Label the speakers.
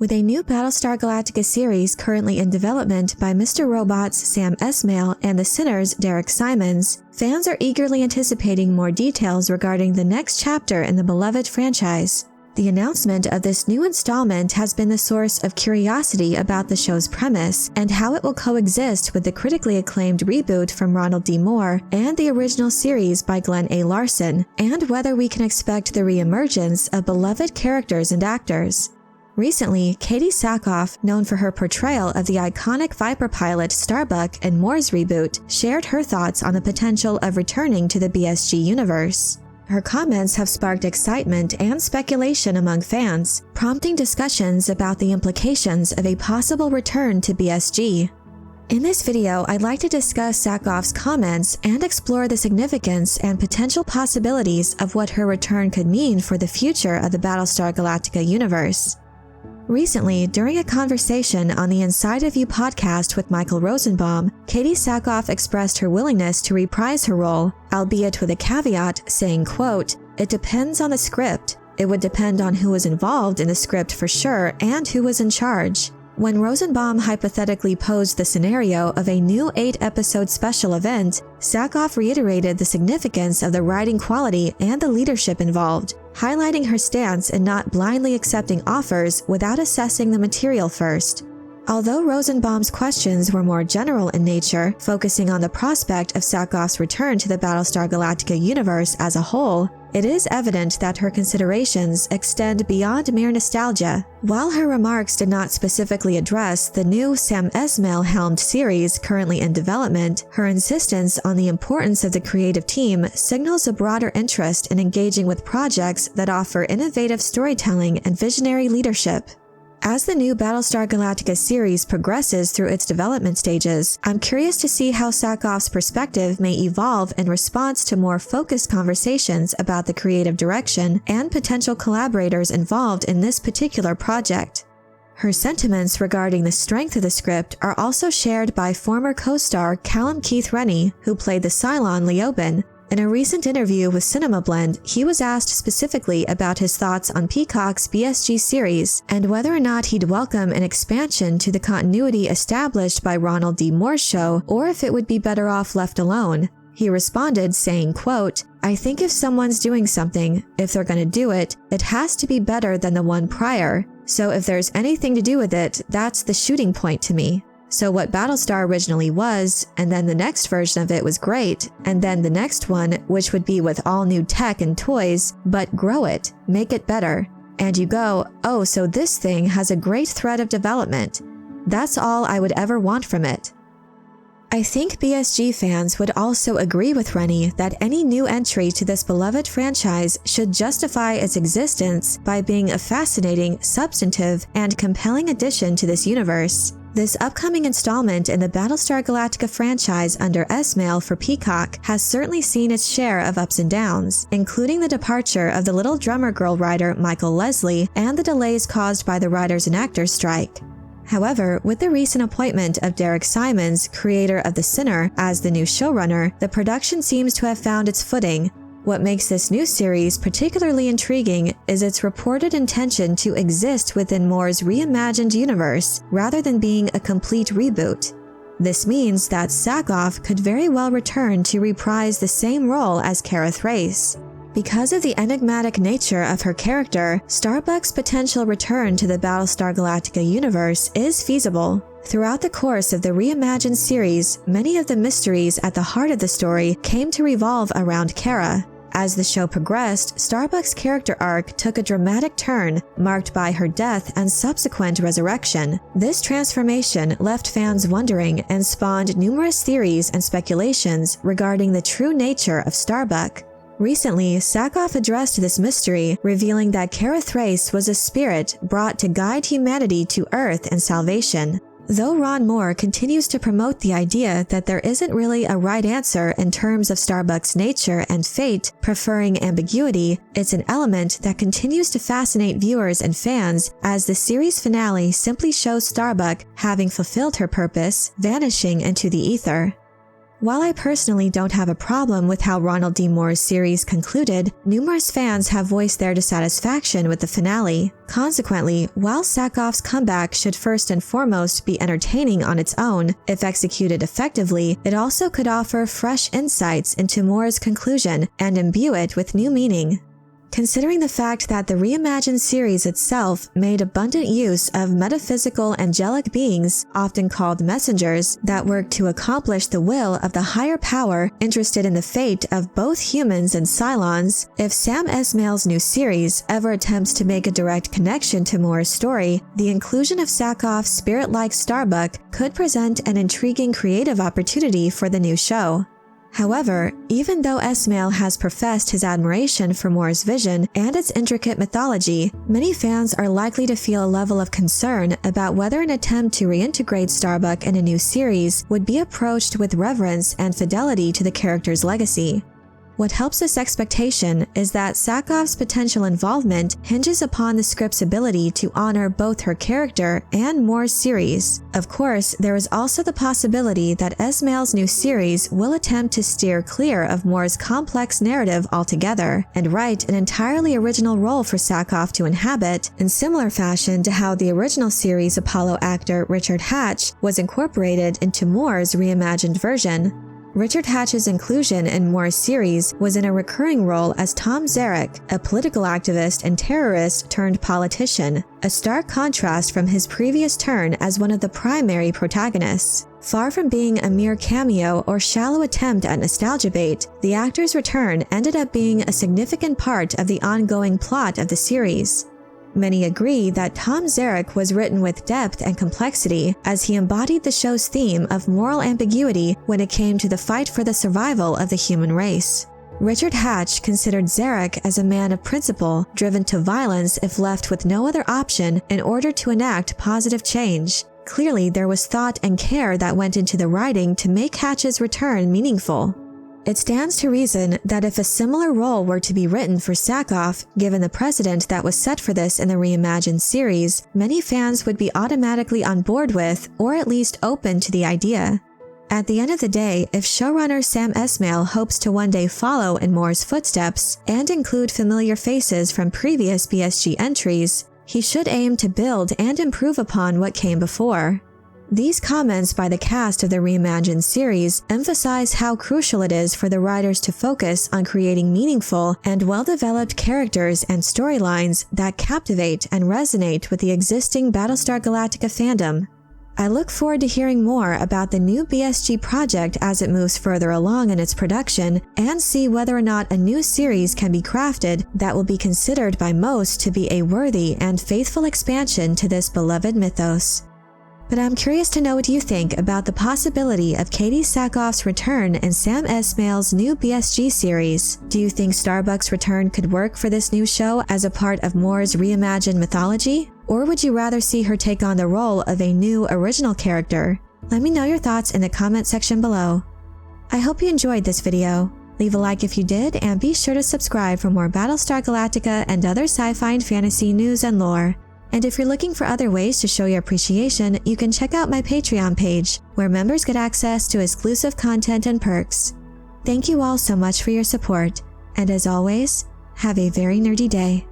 Speaker 1: With a new Battlestar Galactica series currently in development by Mr. Robot's Sam Esmail and The Sinner's Derek Simons, fans are eagerly anticipating more details regarding the next chapter in the beloved franchise. The announcement of this new installment has been the source of curiosity about the show's premise and how it will coexist with the critically acclaimed reboot from Ronald D. Moore and the original series by Glenn A. Larson, and whether we can expect the reemergence of beloved characters and actors. Recently, Katee Sackoff, known for her portrayal of the iconic Viper pilot Starbuck in Moore's reboot, shared her thoughts on the potential of returning to the BSG universe. Her comments have sparked excitement and speculation among fans, prompting discussions about the implications of a possible return to BSG. In this video, I'd like to discuss Sackoff's comments and explore the significance and potential possibilities of what her return could mean for the future of the Battlestar Galactica universe. Recently, during a conversation on the Inside of You podcast with Michael Rosenbaum, Katee Sackoff expressed her willingness to reprise her role, albeit with a caveat, saying, quote, "It depends on the script. It would depend on who was involved in the script for sure and who was in charge." When Rosenbaum hypothetically posed the scenario of a new 8-episode special event, Sackoff reiterated the significance of the writing quality and the leadership involved, highlighting her stance in not blindly accepting offers without assessing the material first. Although Rosenbaum's questions were more general in nature, focusing on the prospect of Sackoff's return to the Battlestar Galactica universe as a whole, it is evident that her considerations extend beyond mere nostalgia. While her remarks did not specifically address the new Sam Esmail-helmed series currently in development, her insistence on the importance of the creative team signals a broader interest in engaging with projects that offer innovative storytelling and visionary leadership. As the new Battlestar Galactica series progresses through its development stages, I'm curious to see how Sackoff's perspective may evolve in response to more focused conversations about the creative direction and potential collaborators involved in this particular project. Her sentiments regarding the strength of the script are also shared by former co-star Callum Keith Rennie, who played the Cylon Leoben. In a recent interview with Cinema Blend, he was asked specifically about his thoughts on Peacock's BSG series and whether or not he'd welcome an expansion to the continuity established by Ronald D. Moore's show, or if it would be better off left alone. He responded saying, quote, "I think if someone's doing something, if they're going to do it, it has to be better than the one prior. So if there's anything to do with it, that's the shooting point to me. So what Battlestar originally was, and then the next version of it was great, and then the next one, which would be with all new tech and toys, but grow it, make it better. And you go, oh, so this thing has a great thread of development. That's all I would ever want from it." I think BSG fans would also agree with Rennie that any new entry to this beloved franchise should justify its existence by being a fascinating, substantive, and compelling addition to this universe. This upcoming installment in the Battlestar Galactica franchise under Esmail for Peacock has certainly seen its share of ups and downs, including the departure of the Little Drummer Girl writer Michael Leslie and the delays caused by the writers and actors strike. However, with the recent appointment of Derek Simons, creator of The Sinner, as the new showrunner, the production seems to have found its footing. What makes this new series particularly intriguing is its reported intention to exist within Moore's reimagined universe rather than being a complete reboot. This means that Sackoff could very well return to reprise the same role as Kara Thrace. Because of the enigmatic nature of her character, Starbuck's potential return to the Battlestar Galactica universe is feasible. Throughout the course of the reimagined series, many of the mysteries at the heart of the story came to revolve around Kara. As the show progressed, Starbuck's character arc took a dramatic turn, marked by her death and subsequent resurrection. This transformation left fans wondering and spawned numerous theories and speculations regarding the true nature of Starbuck. Recently, Sackoff addressed this mystery, revealing that Kara Thrace was a spirit brought to guide humanity to Earth and salvation. Though Ron Moore continues to promote the idea that there isn't really a right answer in terms of Starbuck's nature and fate, preferring ambiguity, it's an element that continues to fascinate viewers and fans as the series finale simply shows Starbuck having fulfilled her purpose, vanishing into the ether. While I personally don't have a problem with how Ronald D. Moore's series concluded, numerous fans have voiced their dissatisfaction with the finale. Consequently, while Sackoff's comeback should first and foremost be entertaining on its own, if executed effectively, it also could offer fresh insights into Moore's conclusion and imbue it with new meaning. Considering the fact that the reimagined series itself made abundant use of metaphysical angelic beings, often called messengers, that work to accomplish the will of the higher power interested in the fate of both humans and Cylons, if Sam Esmail's new series ever attempts to make a direct connection to Moore's story, the inclusion of Sackoff's spirit-like Starbuck could present an intriguing creative opportunity for the new show. However, even though Esmail has professed his admiration for Moore's vision and its intricate mythology, many fans are likely to feel a level of concern about whether an attempt to reintegrate Starbuck in a new series would be approached with reverence and fidelity to the character's legacy. What helps this expectation is that Sackoff's potential involvement hinges upon the script's ability to honor both her character and Moore's series. Of course, there is also the possibility that Esmail's new series will attempt to steer clear of Moore's complex narrative altogether and write an entirely original role for Sackoff to inhabit, in similar fashion to how the original series Apollo actor Richard Hatch was incorporated into Moore's reimagined version. Richard Hatch's inclusion in Moore's series was in a recurring role as Tom Zarek, a political activist and terrorist turned politician, a stark contrast from his previous turn as one of the primary protagonists. Far from being a mere cameo or shallow attempt at nostalgia bait, the actor's return ended up being a significant part of the ongoing plot of the series. Many agree that Tom Zarek was written with depth and complexity as he embodied the show's theme of moral ambiguity when it came to the fight for the survival of the human race. Richard Hatch considered Zarek as a man of principle, driven to violence if left with no other option in order to enact positive change. Clearly, there was thought and care that went into the writing to make Hatch's return meaningful. It stands to reason that if a similar role were to be written for Sackoff, given the precedent that was set for this in the reimagined series, many fans would be automatically on board with, or at least open to the idea. At the end of the day, if showrunner Sam Esmail hopes to one day follow in Moore's footsteps and include familiar faces from previous BSG entries, he should aim to build and improve upon what came before. These comments by the cast of the reimagined series emphasize how crucial it is for the writers to focus on creating meaningful and well-developed characters and storylines that captivate and resonate with the existing Battlestar Galactica fandom. I look forward to hearing more about the new BSG project as it moves further along in its production and see whether or not a new series can be crafted that will be considered by most to be a worthy and faithful expansion to this beloved mythos. But I'm curious to know what you think about the possibility of Katee Sackoff's return in Sam Esmail's new BSG series. Do you think Starbuck's return could work for this new show as a part of Moore's reimagined mythology? Or would you rather see her take on the role of a new original character? Let me know your thoughts in the comment section below. I hope you enjoyed this video. Leave a like if you did, and be sure to subscribe for more Battlestar Galactica and other sci-fi and fantasy news and lore. And if you're looking for other ways to show your appreciation, you can check out my Patreon page, where members get access to exclusive content and perks. Thank you all so much for your support, and as always, have a very nerdy day.